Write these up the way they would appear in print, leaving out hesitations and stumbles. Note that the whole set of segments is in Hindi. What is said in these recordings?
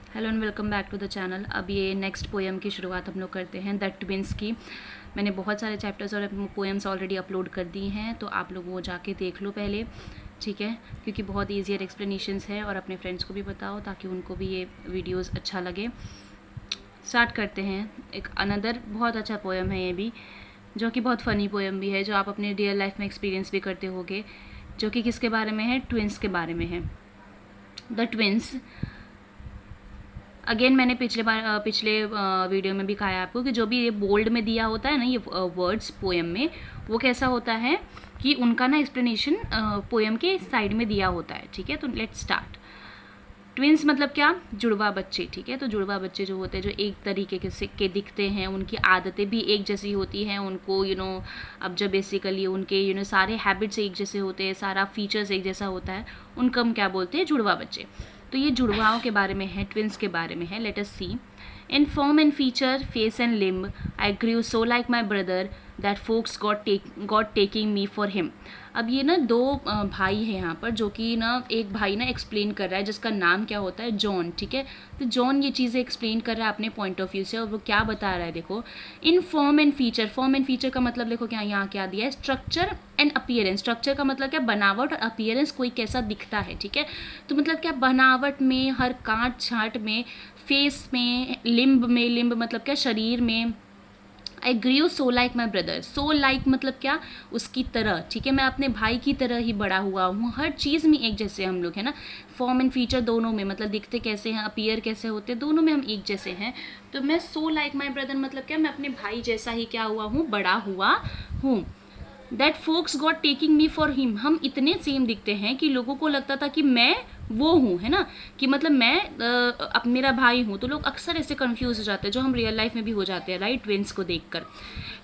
Hello and welcome back to the channel. अब ये नेक्स्ट पोएम की शुरुआत हम लोग करते हैं, द ट्विंस की। मैंने बहुत सारे चैप्टर्स और पोएम्स ऑलरेडी अपलोड कर दी हैं, तो आप लोग वो जाके देख लो पहले, ठीक है, क्योंकि बहुत ईजियर एक्सप्लेनेशंस है। और अपने फ्रेंड्स को भी बताओ ताकि उनको भी ये वीडियोज़ अच्छा लगे। स्टार्ट करते हैं। एक अनदर बहुत अच्छा पोएम है ये भी, जो कि बहुत फ़नी पोएम भी है, जो आप अपने रियल लाइफ में एक्सपीरियंस भी करते होगे, जो कि किसके बारे में है, ट्विंस के बारे में है। The twins. अगेन मैंने पिछले वीडियो में भी कहा है आपको कि जो भी ये बोल्ड में दिया होता है ना, ये वर्ड्स पोएम में, वो कैसा होता है कि उनका ना एक्सप्लेनेशन पोएम के साइड में दिया होता है, ठीक है। तो लेट्स स्टार्ट। ट्विंस मतलब क्या, जुड़वा बच्चे, ठीक है। तो जुड़वा बच्चे जो होते हैं, जो एक तरीके के दिखते हैं, उनकी आदतें भी एक जैसी होती हैं, उनको अब जब बेसिकली उनके सारे हैबिट्स एक जैसे होते हैं, सारा फीचर्स एक जैसा होता है, उनको हम क्या बोलते हैं, जुड़वा बच्चे। तो ये जुड़वाओं के बारे में है, ट्विंस के बारे में है। Let us see. In form and feature, face and limb, I grieve so like my brother that folks got taking me for him. अब ये ना दो भाई हैं यहाँ पर, जो कि ना एक भाई ना एक्सप्लेन कर रहा है, जिसका नाम क्या होता है, जॉन, ठीक है। तो जॉन ये चीज़ें एक्सप्लेन कर रहा है अपने पॉइंट ऑफ व्यू से, और वो क्या बता रहा है, देखो। इन form and feature, form and feature का मतलब देखो क्या यहाँ क्या दिया है, स्ट्रक्चर एंड अपीयरेंस। स्ट्रक्चर का मतलब क्या, बनावट, और अपीयरेंस कोई कैसा दिखता है, ठीक है। तो मतलब क्या, बनावट में, हर काट छाट में, फेस में, लिम्ब में, लिम्ब मतलब क्या, शरीर में। I grieve so like my brother, so like मतलब क्या, उसकी तरह, ठीक है। मैं अपने भाई की तरह ही बड़ा हुआ हूँ, हर चीज़ में एक जैसे हम लोग है ना। फॉर्म एंड फीचर दोनों में, मतलब दिखते कैसे हैं, अपीयर कैसे होते हैं, दोनों में हम एक जैसे हैं। तो मैं सो लाइक माई ब्रदर मतलब क्या, मैं अपने भाई जैसा ही क्या हुआ हूँ, बड़ा हुआ हूँ। That folks got taking me for him, हम इतने सेम दिखते हैं कि लोगों को लगता था कि मैं वो हूँ, है ना, कि मतलब मैं अब मेरा भाई हूँ। तो लोग अक्सर ऐसे कंफ्यूज हो जाते हैं, जो हम रियल लाइफ में भी हो जाते हैं, राइट, ट्विंस को देखकर।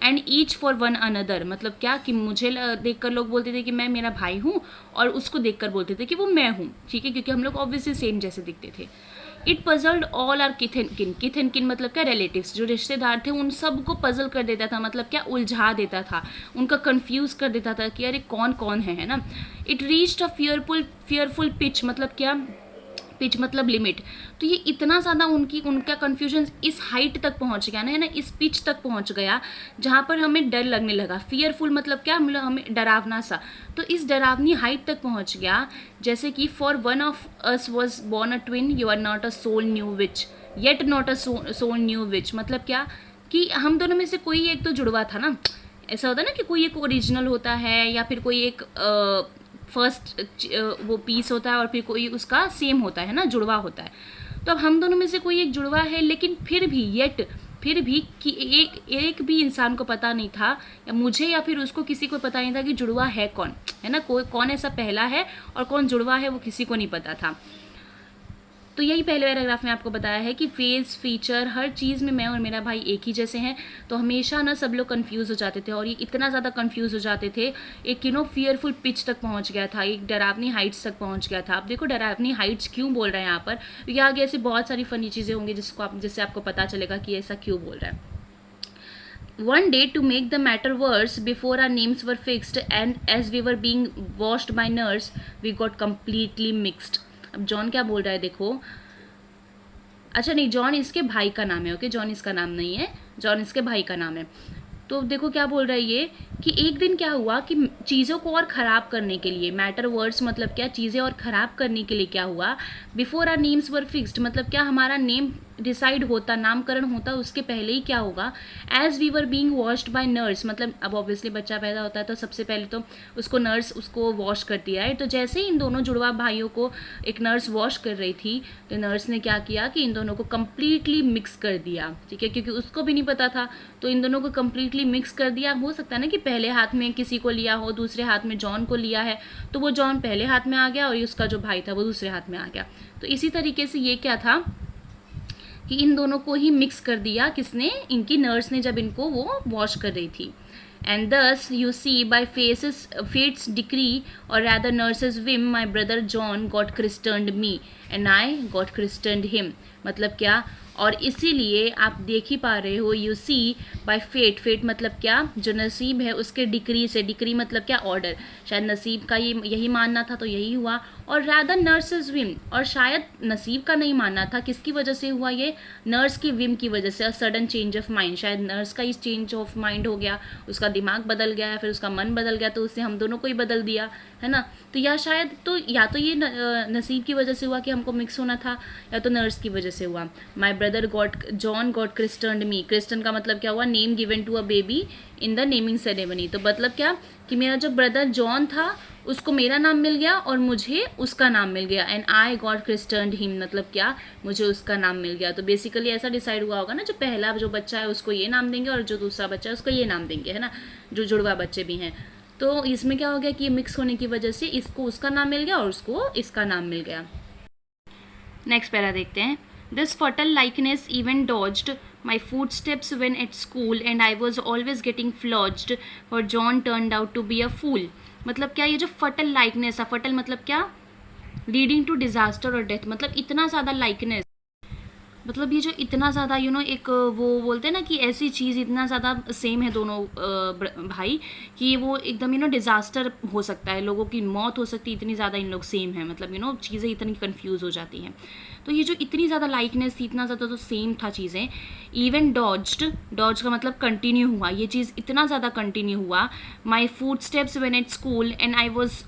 And each for one another मतलब क्या, कि मुझे देखकर लोग बोलते थे कि मैं मेरा भाई हूँ, और उसको देखकर बोलते थे कि वो मैं हूँ, ठीक है, क्योंकि हम लोग ऑब्वियसली सेम जैसे दिखते थे। It puzzled all our kith and kin, kith and किन मतलब क्या, रिलेटिव्स, जो रिश्तेदार थे, उन सबको पजल कर देता था, मतलब क्या, उलझा देता था, उनका कंफ्यूज कर देता था कि अरे कौन कौन है ना। It reached a fearful pitch मतलब क्या, पिच मतलब लिमिट। तो ये इतना ज़्यादा उनका कन्फ्यूजन इस हाइट तक पहुंच गया ना, है ना, इस पिच तक पहुंच गया जहाँ पर हमें डर लगने लगा। फियरफुल मतलब क्या, मतलब हमें डरावना सा। तो इस डरावनी हाइट तक पहुंच गया, जैसे कि for one of us was born a twin, you are not a sole new which, yet not a sole new which मतलब क्या, कि हम दोनों में से कोई एक तो जुड़वा था ना। ऐसा होता है ना कि कोई एक ओरिजिनल होता है, या फिर कोई एक फर्स्ट वो पीस होता है, और फिर कोई उसका सेम होता है ना, जुड़वा होता है। तो अब हम दोनों में से कोई एक जुड़वा है, लेकिन फिर भी कि एक भी इंसान को पता नहीं था, या मुझे या फिर उसको, किसी को पता नहीं था कि जुड़वा है कौन, है ना, कोई कौन ऐसा पहला है और कौन जुड़वा है, वो किसी को नहीं पता था। तो यही पहले पैराग्राफ में आपको बताया है कि फेस, फीचर, हर चीज़ में मैं और मेरा भाई एक ही जैसे हैं। तो हमेशा ना सब लोग कंफ्यूज हो जाते थे, और ये इतना ज़्यादा कंफ्यूज हो जाते थे, एक फियरफुल पिच तक पहुंच गया था, एक डरावनी हाइट्स तक पहुंच गया था। आप देखो डरावनी हाइट्स क्यों बोल रहे हैं यहाँ पर, क्योंकि आगे ऐसी बहुत सारी फनी चीज़ें होंगी जिससे आपको पता चलेगा कि ऐसा क्यों बोल रहा है। One day, to make the matter worse, before our names were fixed and as we were being washed by nurse, we got completely mixed. अब जॉन क्या बोल रहा है, देखो। अच्छा नहीं, जॉन इसके भाई का नाम है, ओके, जॉन इसका नाम नहीं है, जॉन इसके भाई का नाम है। तो देखो क्या बोल रहा है ये, कि एक दिन क्या हुआ कि चीज़ों को और ख़राब करने के लिए, मैटर वर्ड्स मतलब क्या, चीज़ें और ख़राब करने के लिए क्या हुआ, before our names were fixed मतलब क्या, हमारा नेम डिसाइड होता, नामकरण होता, उसके पहले ही क्या होगा, as we were being washed by nurse मतलब अब ऑब्वियसली बच्चा पैदा होता है, तो सबसे पहले तो उसको नर्स उसको वॉश करती है। तो जैसे ही इन दोनों जुड़वा भाइयों को एक नर्स वॉश कर रही थी, तो नर्स ने क्या किया कि इन दोनों को कम्प्लीटली मिक्स कर दिया, ठीक है, क्योंकि उसको भी नहीं पता था। तो इन दोनों को कम्प्लीटली मिक्स कर दिया। हो सकता है ना कि पहले हाथ में किसी को लिया हो, दूसरे हाथ में जॉन को लिया है, तो वो जॉन पहले हाथ में आ गया, और उसका जो भाई था वो दूसरे हाथ में आ गया। तो इसी तरीके से ये क्या था कि इन दोनों को ही मिक्स कर दिया, किसने, इनकी नर्स ने, जब इनको वो वॉश कर रही थी। And thus you see by fate's decree, or rather nurse's whim, my brother John got christened me and I got christened him मतलब क्या, और इसीलिए आप देख ही पा रहे हो, you see by fate, fate मतलब क्या, जो नसीब है उसके डिक्री से, डिक्री मतलब क्या, ऑर्डर, शायद नसीब का ये यही मानना था तो यही हुआ, और रादर नर्सेज विम, और शायद नसीब का नहीं मानना था, किसकी वजह से हुआ ये, नर्स की विम की वजह से, सडन चेंज ऑफ माइंड, शायद नर्स का इस चेंज ऑफ माइंड हो गया, उसका दिमाग बदल गया, फिर उसका मन बदल गया, तो उसने हम दोनों को ही बदल दिया, है ना। तो या शायद तो या तो ये नसीब की वजह से हुआ कि हमको मिक्स होना था, या तो नर्स की वजह से हुआ। My brother John got christened me, christen का मतलब क्या हुआ, name given to a baby in the naming ceremony, तो मतलब क्या कि मेरा जो ब्रदर जॉन था उसको मेरा नाम मिल गया और मुझे उसका नाम मिल गया, एंड आई गॉट क्रिस्टन्ड हिम, मतलब क्या, मुझे उसका नाम मिल गया। तो बेसिकली ऐसा डिसाइड हुआ होगा ना, जो पहला जो बच्चा है उसको ये नाम देंगे और जो दूसरा बच्चा है उसको ये नाम देंगे, है ना, जो जुड़वा बच्चे भी हैं। तो इसमें क्या हो गया कि मिक्स होने की वजह से इसको उसका नाम मिल गया और उसको इसका नाम मिल गया। नेक्स्ट पैरा देखते हैं। This fatal likeness even dodged my footsteps when at school and I was always getting flogged for John turned out to be a fool। मतलब क्या, ये जो फर्टल लाइकनेस है, फर्टल मतलब क्या, लीडिंग टू डिजास्टर और डेथ, मतलब इतना ज़्यादा लाइकनेस, मतलब ये जो इतना ज़्यादा एक वो बोलते हैं ना कि ऐसी चीज़ इतना ज़्यादा सेम है दोनों भाई कि वो एकदम डिज़ास्टर हो सकता है, लोगों की मौत हो सकती है, इतनी ज़्यादा इन लोग सेम है, मतलब चीज़ें इतनी कंफ्यूज हो जाती हैं। तो ये जो इतनी ज़्यादा लाइकनेस थी, इतना ज़्यादा तो सेम था चीज़ें। इवन डॉज्ड, डॉज का मतलब कंटिन्यू हुआ, ये चीज़ इतना ज़्यादा कंटिन्यू हुआ। My footsteps when at school and I was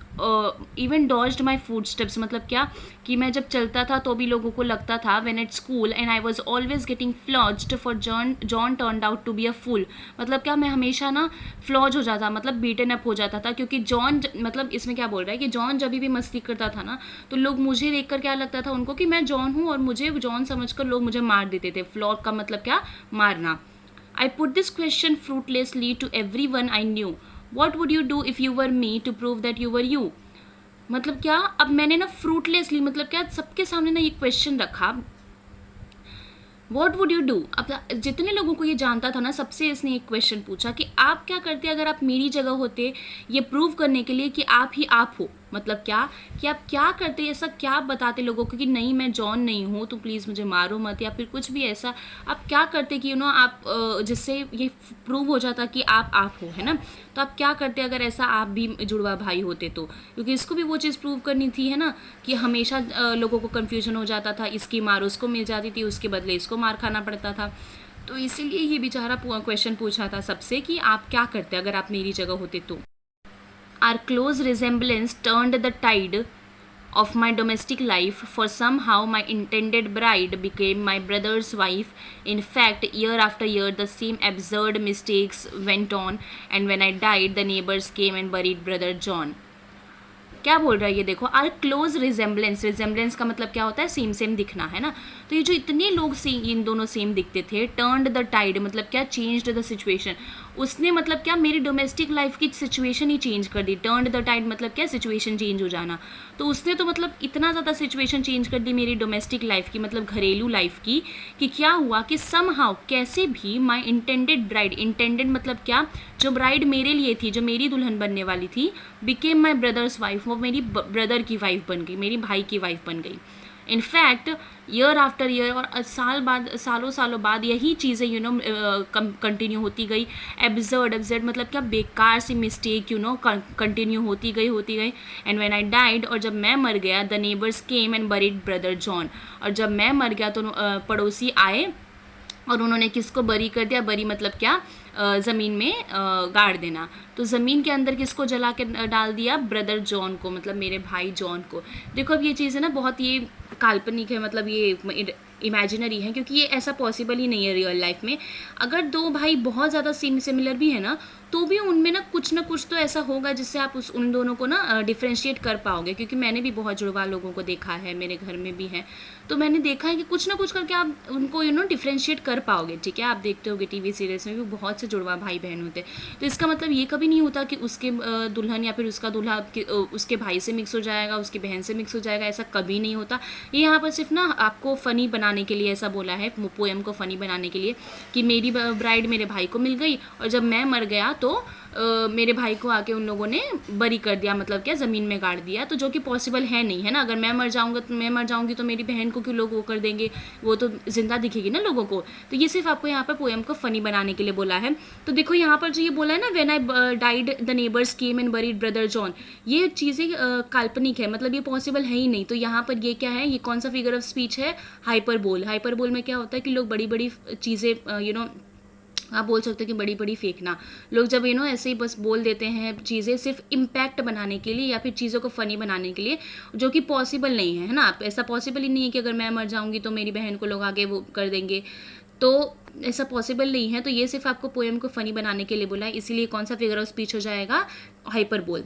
even dodged my footsteps, मतलब क्या कि मैं जब चलता था तो भी लोगों को लगता था, when at school and I was always getting flogged for John turned out to be a fool, मतलब क्या मैं हमेशा ना फ्लॉज हो जाता, मतलब बीटन अप हो जाता था, क्योंकि जॉन, मतलब इसमें क्या बोल रहा है कि जॉन जब भी मस्ती करता था ना तो लोग मुझे देखकर क्या लगता था उनको कि मैं जॉन हूँ, और मुझे जॉन समझकर लोग मुझे मार देते थे। फ्लॉग का मतलब क्या, मारना। I put this question fruitlessly to every one I knew, what would you do if you were me to prove that you were you. मतलब क्या, अब मैंने ना फ्रूटलेसली, मतलब क्या सबके सामने ना ये क्वेश्चन रखा, वॉट वुड यू डू। अब जितने लोगों को ये जानता था ना, सबसे इसने एक क्वेश्चन पूछा कि आप क्या करते अगर आप मेरी जगह होते, ये प्रूव करने के लिए कि आप ही आप हो, मतलब क्या कि आप क्या करते, ऐसा क्या बताते लोगों को कि नहीं मैं जॉन नहीं हूँ तो प्लीज़ मुझे मारो मत, या फिर कुछ भी ऐसा आप क्या करते कि आप जिससे ये प्रूव हो जाता कि आप हो, है ना। तो आप क्या करते अगर ऐसा आप भी जुड़वा भाई होते तो, क्योंकि इसको भी वो चीज़ प्रूव करनी थी, है ना, कि हमेशा लोगों को कन्फ्यूजन हो जाता था, इसकी मार उसको मिल जाती थी, उसके बदले इसको मार खाना पड़ता था। तो इसीलिए ये बेचारा क्वेश्चन पूछा था सबसे कि आप क्या करते अगर आप मेरी जगह होते तो। Our close resemblance turned the tide of my domestic life, for somehow my intended bride became my brother's wife. In fact, year after year, the same absurd mistakes went on, and when I died, the neighbors came and buried brother John. क्या बोल रहा है ये देखो, आर क्लोज रिजेम्बलेंस, रिजेम्बलेंस का मतलब क्या होता है, सेम सेम दिखना, है ना। तो ये जो इतने लोग इन दोनों सेम दिखते थे, टर्न्ड द टाइड मतलब क्या, चेंज्ड द सिचुएशन, उसने मतलब क्या मेरी डोमेस्टिक लाइफ की सिचुएशन ही चेंज कर दी। टर्न्ड द टाइड मतलब क्या, सिचुएशन चेंज हो जाना, तो उसने तो मतलब इतना ज़्यादा सिचुएशन चेंज कर दी मेरी डोमेस्टिक लाइफ की, मतलब घरेलू लाइफ की, कि क्या हुआ कि समहाउ कैसे भी माई इंटेंडेड ब्राइड, इंटेंडेड मतलब क्या, जो ब्राइड मेरे लिए थी, जो मेरी दुल्हन बनने वाली थी, बिकेम माई ब्रदर्स वाइफ, वो मेरी ब्रदर की वाइफ बन गई, मेरी भाई की वाइफ बन गई। इनफैक्ट ईयर आफ्टर ईयर, और सालों सालों बाद यही चीज़ें कंटिन्यू होती गई। एब्जर्ड मतलब क्या, बेकार सी मिस्टेक कंटिन्यू होती गई। एंड व्हेन आई डाइड, और जब मैं मर गया, the neighbours came and buried brother John, और जब मैं मर गया तो पड़ोसी आए और उन्होंने किसको बरी कर दिया, बरी मतलब क्या, ज़मीन में गाड़ देना। तो ज़मीन के अंदर किसको जला के डाल दिया, ब्रदर जॉन को, मतलब मेरे भाई जॉन को। देखो अब ये चीज़ है ना बहुत ये काल्पनिक है, मतलब ये इमेजिनरी है, क्योंकि ये ऐसा पॉसिबल ही नहीं है रियल लाइफ में। अगर दो भाई बहुत ज़्यादा सिमिलर भी है ना, तो भी उनमें ना कुछ तो ऐसा होगा जिससे आप उन दोनों को ना डिफ्रेंशिएट कर पाओगे। क्योंकि मैंने भी बहुत जुड़वा लोगों को देखा है, मेरे घर में भी है, तो मैंने देखा है कि कुछ ना कुछ करके आप उनको डिफ्रेंशिएट कर पाओगे। ठीक है, आप देखते होगे टीवी सीरियल्स में भी बहुत से जुड़वा भाई बहन होते हैं। तो इसका मतलब ये कभी नहीं होता कि उसके दुल्हन या फिर उसका दूल्हा उसके भाई से मिक्स हो जाएगा, उसकी बहन से मिक्स हो जाएगा, ऐसा कभी नहीं होता। ये यहाँ पर सिर्फ ना आपको फ़नी बनाने के लिए ऐसा बोला है, पोएम को फ़नी बनाने के लिए, कि मेरी ब्राइड मेरे भाई को मिल गई और जब मैं मर गया तो मेरे भाई को आके उन लोगों ने बरी कर दिया, मतलब क्या ज़मीन में गाड़ दिया, तो जो कि पॉसिबल है नहीं, है ना। अगर मैं मर जाऊँगी तो मेरी बहन को क्यों लोग वो कर देंगे, वो तो ज़िंदा दिखेगी ना लोगों को। तो ये सिर्फ आपको यहाँ पर पोएम को फ़नी बनाने के लिए बोला है। तो देखो यहाँ पर जो ये बोला है ना, when I died the neighbours came and buried brother John, ये चीज़ें काल्पनिक है, मतलब ये पॉसिबल है ही नहीं। तो यहाँ पर ये क्या है, ये कौन सा फिगर ऑफ स्पीच है, हाइपरबोल। हाइपरबोल में क्या होता है कि लोग बड़ी बड़ी चीज़ें आप बोल सकते हो कि बड़ी बड़ी फेंकना। लोग जब ऐसे ही बस बोल देते हैं चीज़ें सिर्फ इम्पैक्ट बनाने के लिए या फिर चीज़ों को फ़नी बनाने के लिए, जो कि पॉसिबल नहीं है ना। ऐसा पॉसिबल ही नहीं है कि अगर मैं मर जाऊंगी तो मेरी बहन को लोग आगे वो कर देंगे, तो ऐसा पॉसिबल नहीं है। तो ये सिर्फ आपको पोएम को फ़नी बनाने के लिए बोला है, इसीलिए कौन सा फिगर ऑफ स्पीच हो जाएगा, हाइपरबोल।